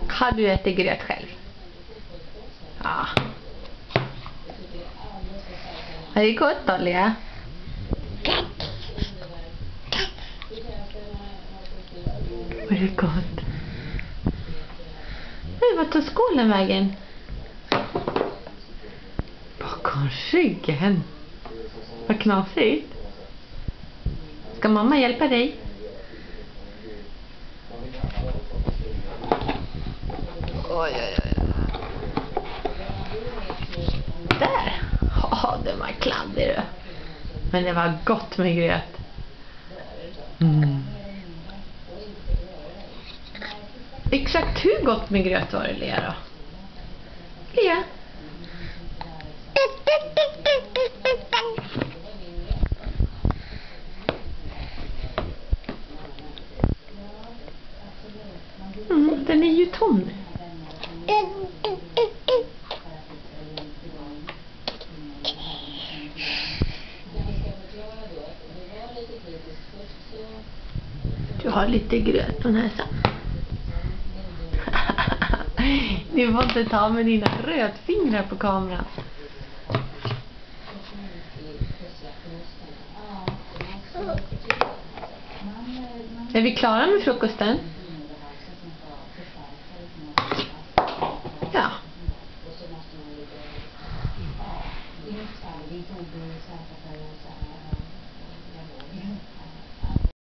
Har du ätit gröt själv? Ja. Är det gott då, Lea? Är det gott? Vad tar skålen vägen? Bakom ryggen. Vad knasigt. Ska mamma hjälpa dig? Oj, oj, oj. Där. Ja, det var kladdig du. Men det var gott med gröt. Exakt hur gott med gröt var det, Lea då? Lea? Den är ju tom nu. Du har lite gröt på näsan. Du får inte ta med dina rödfingrar på kameran. Är vi klara med frukosten?